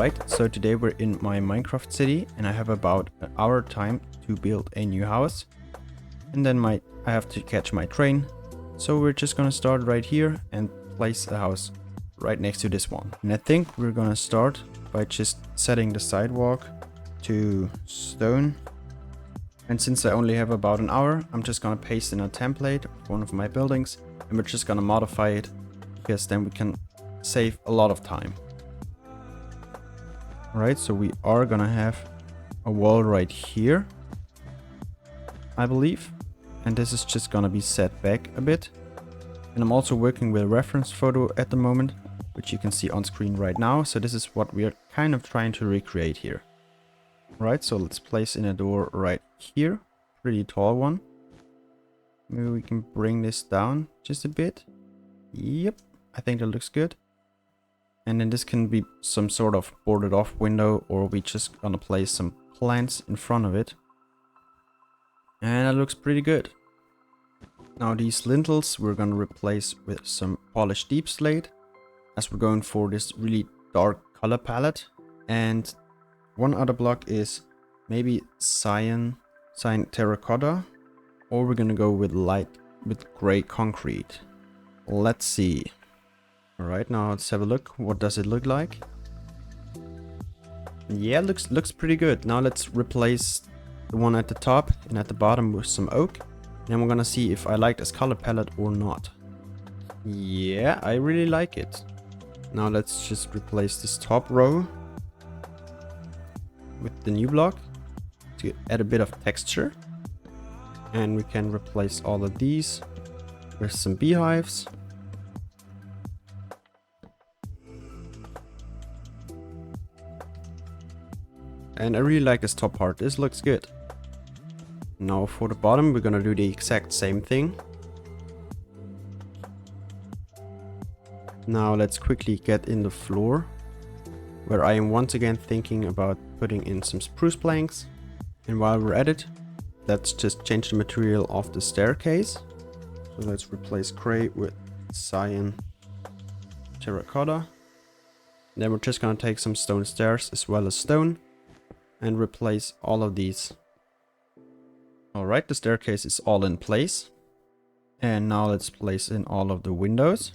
Alright, so today we're in my Minecraft city and I have about an hour time to build a new house. And then I have to catch my train. So we're just gonna start right here and place the house right next to this one. And I think we're gonna start by just setting the sidewalk to stone. And since I only have about an hour, I'm just gonna paste in a template of one of my buildings and we're just gonna modify it because then we can save a lot of time. Alright, so we are gonna have a wall right here, I believe. And this is just gonna be set back a bit. And I'm also working with a reference photo at the moment, which you can see on screen right now. So this is what we are kind of trying to recreate here. Right, so let's place in a door right here. Pretty tall one. Maybe we can bring this down just a bit. Yep, I think that looks good. And then this can be some sort of boarded off window, or we just gonna place some plants in front of it. And that looks pretty good. Now these lintels we're gonna replace with some polished deep slate, as we're going for this really dark color palette. And one other block is maybe cyan terracotta, or we're gonna go with gray concrete. Let's see. Alright, now let's have a look. What does it look like? Yeah, looks pretty good. Now let's replace the one at the top and at the bottom with some oak. Then we're gonna see if I like this color palette or not. Yeah, I really like it. Now let's just replace this top row with the new block to add a bit of texture. And we can replace all of these with some beehives. And I really like this top part, this looks good. Now for the bottom we're gonna do the exact same thing. Now let's quickly get in the floor, where I am once again thinking about putting in some spruce planks. And while we're at it, let's just change the material of the staircase. So let's replace gray with cyan terracotta. Then we're just gonna take some stone stairs as well as stone and replace all of these. Alright, the staircase is all in place. And now let's place in all of the windows.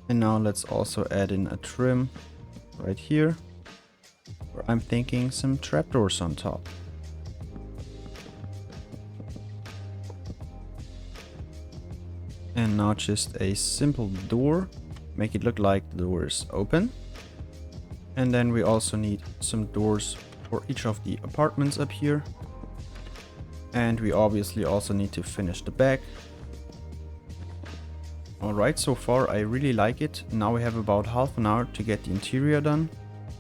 And now let's also add in a trim right here, where I'm thinking some trapdoors on top. And now just a simple door, make it look like the door is open. And then we also need some doors for each of the apartments up here. And we obviously also need to finish the back. Alright, so far I really like it. Now we have about half an hour to get the interior done.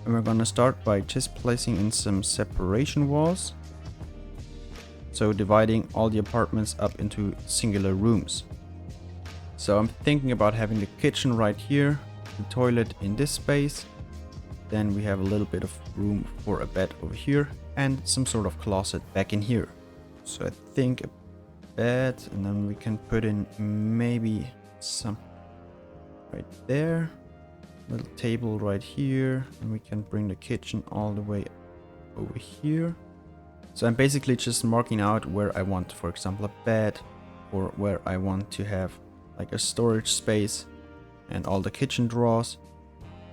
And we're gonna start by just placing in some separation walls. So dividing all the apartments up into singular rooms. So I'm thinking about having the kitchen right here, the toilet in this space. Then we have a little bit of room for a bed over here and some sort of closet back in here. So I think a bed, and then we can put in maybe some right there, little table right here, and we can bring the kitchen all the way over here. So I'm basically just marking out where I want, for example, a bed, or where I want to have like a storage space and all the kitchen drawers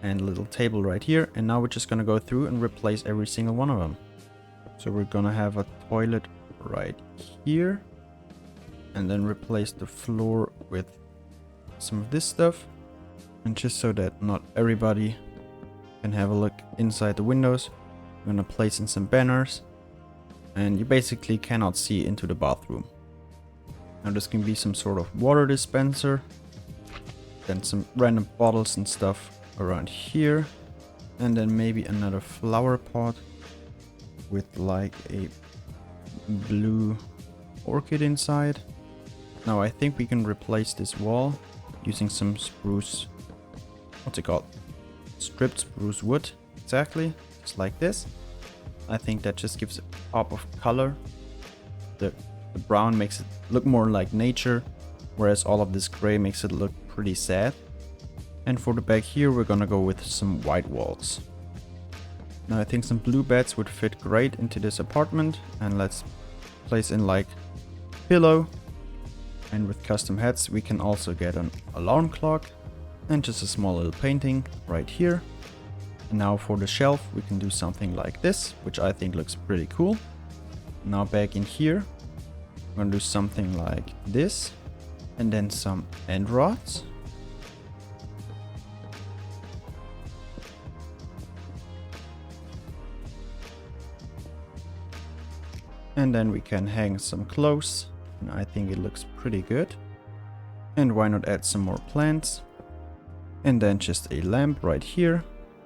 and a little table right here. And now we're just gonna go through and replace every single one of them. So we're gonna have a toilet right here, and then replace the floor with some of this stuff. And just so that not everybody can have a look inside the windows, I'm gonna place in some banners, and you basically cannot see into the bathroom. Now this can be some sort of water dispenser, then some random bottles and stuff around here, and then maybe another flower pot with like a blue orchid inside. Now I think we can replace this wall using some spruce, what's it called? Stripped spruce wood, exactly, just like this. I think that just gives a pop of color. The brown makes it look more like nature, whereas all of this gray makes it look pretty sad. And for the back here, we're gonna go with some white walls. Now I think some blue beds would fit great into this apartment, and let's place in like pillow. And with custom heads we can also get an alarm clock and just a small little painting right here. And now for the shelf we can do something like this, which I think looks pretty cool. Now back in here I'm gonna do something like this, and then some end rods. And then we can hang some clothes, and I think it looks pretty good. And why not add some more plants? And then just a lamp right here.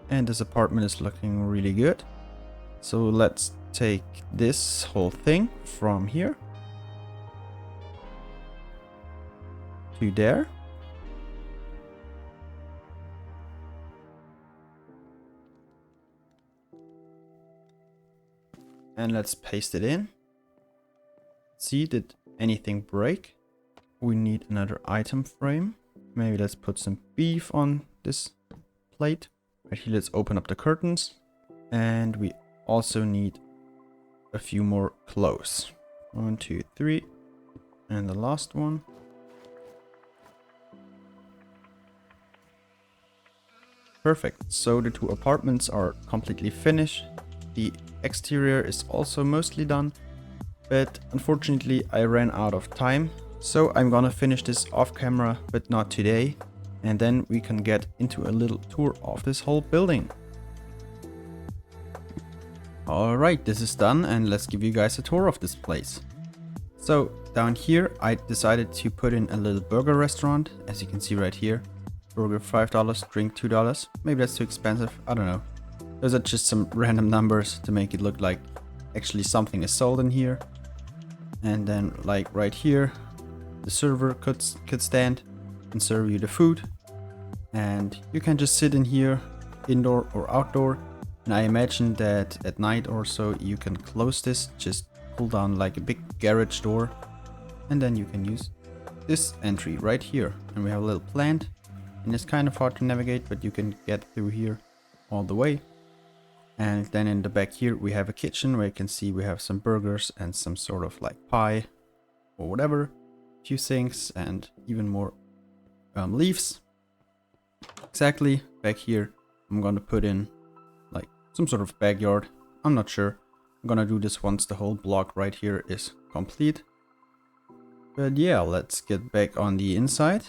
And this apartment is looking really good. So let's take this whole thing from here to there. And let's paste it in. See, did anything break? We need another item frame. Maybe let's put some beef on this plate. Right here, let's open up the curtains. And we also need a few more clothes. 1, 2, 3. And the last one. Perfect. So the two apartments are completely finished. The exterior is also mostly done. But unfortunately I ran out of time. So I'm gonna finish this off camera, but not today. And then we can get into a little tour of this whole building. Alright, this is done, and let's give you guys a tour of this place. So down here I decided to put in a little burger restaurant, as you can see right here. Burger $5, drink $2. Maybe that's too expensive, I don't know. Those are just some random numbers to make it look like actually something is sold in here. And then like right here, the server could stand and serve you the food. And you can just sit in here, indoor or outdoor. And I imagine that at night or so you can close this, just pull down like a big garage door. And then you can use this entry right here. And we have a little plant. And it's kind of hard to navigate, but you can get through here all the way. And then in the back here we have a kitchen where you can see we have some burgers and some sort of like pie or whatever. A few things and even more leaves. Exactly. Back here I'm gonna put in like some sort of backyard. I'm not sure. I'm gonna do this once the whole block right here is complete. But yeah, let's get back on the inside,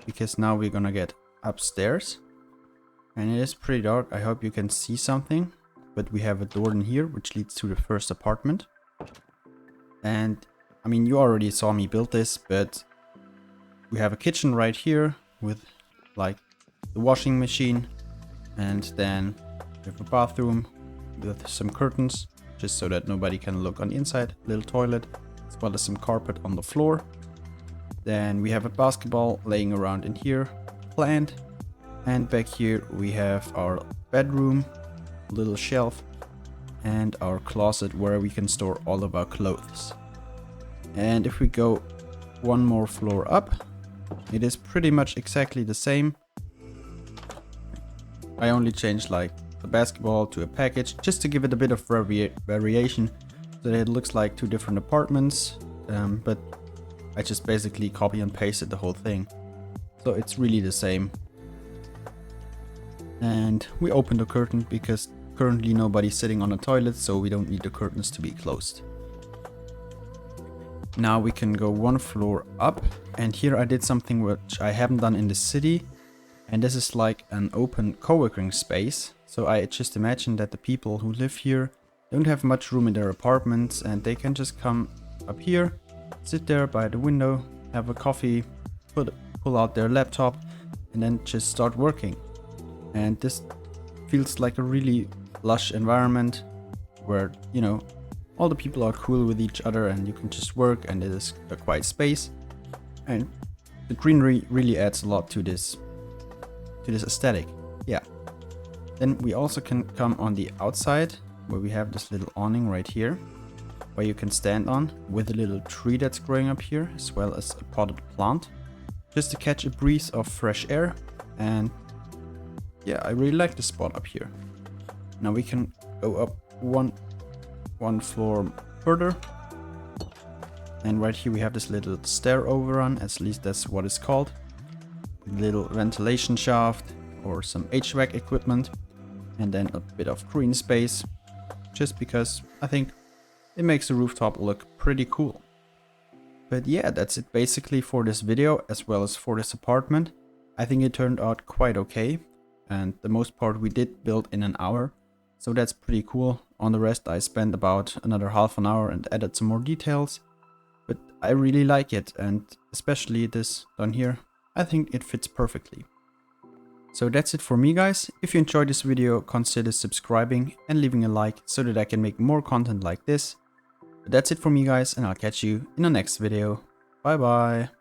because now we're gonna get upstairs. And it is pretty dark. I hope you can see something. But we have a door in here which leads to the first apartment. And I mean, you already saw me build this, but we have a kitchen right here with like the washing machine. And then we have a bathroom with some curtains, just so that nobody can look on the inside. Little toilet, as well as some carpet on the floor. Then we have a basketball laying around in here, plant. And back here we have our bedroom, little shelf, and our closet where we can store all of our clothes. And if we go one more floor up, it is pretty much exactly the same. I only changed like the basketball to a package, just to give it a bit of variation, so that it looks like two different apartments. But I just basically copy and pasted the whole thing, so it's really the same. And we open the curtain because currently nobody's sitting on a toilet, so we don't need the curtains to be closed. Now we can go one floor up, and here I did something which I haven't done in the city, and this is like an open co-working space. So I just imagine that the people who live here don't have much room in their apartments, and they can just come up here, sit there by the window, have a coffee, pull out their laptop, and then just start working. And this feels like a really lush environment where, you know, all the people are cool with each other and you can just work, and it is a quiet space. And the greenery really adds a lot to this aesthetic. Yeah. Then we also can come on the outside where we have this little awning right here where you can stand on, with a little tree that's growing up here, as well as a potted plant, just to catch a breeze of fresh air. And yeah, I really like the spot up here. Now we can go up one floor further. And right here we have this little stair overrun, at least that's what it's called. Little ventilation shaft or some HVAC equipment. And then a bit of green space. Just because I think it makes the rooftop look pretty cool. But yeah, that's it basically for this video as well as for this apartment. I think it turned out quite okay. And the most part we did build in an hour. So that's pretty cool. On the rest I spent about another half an hour and added some more details. But I really like it, and especially this down here, I think it fits perfectly. So that's it for me, guys. If you enjoyed this video, consider subscribing and leaving a like so that I can make more content like this. But that's it for me, guys, and I'll catch you in the next video. Bye bye.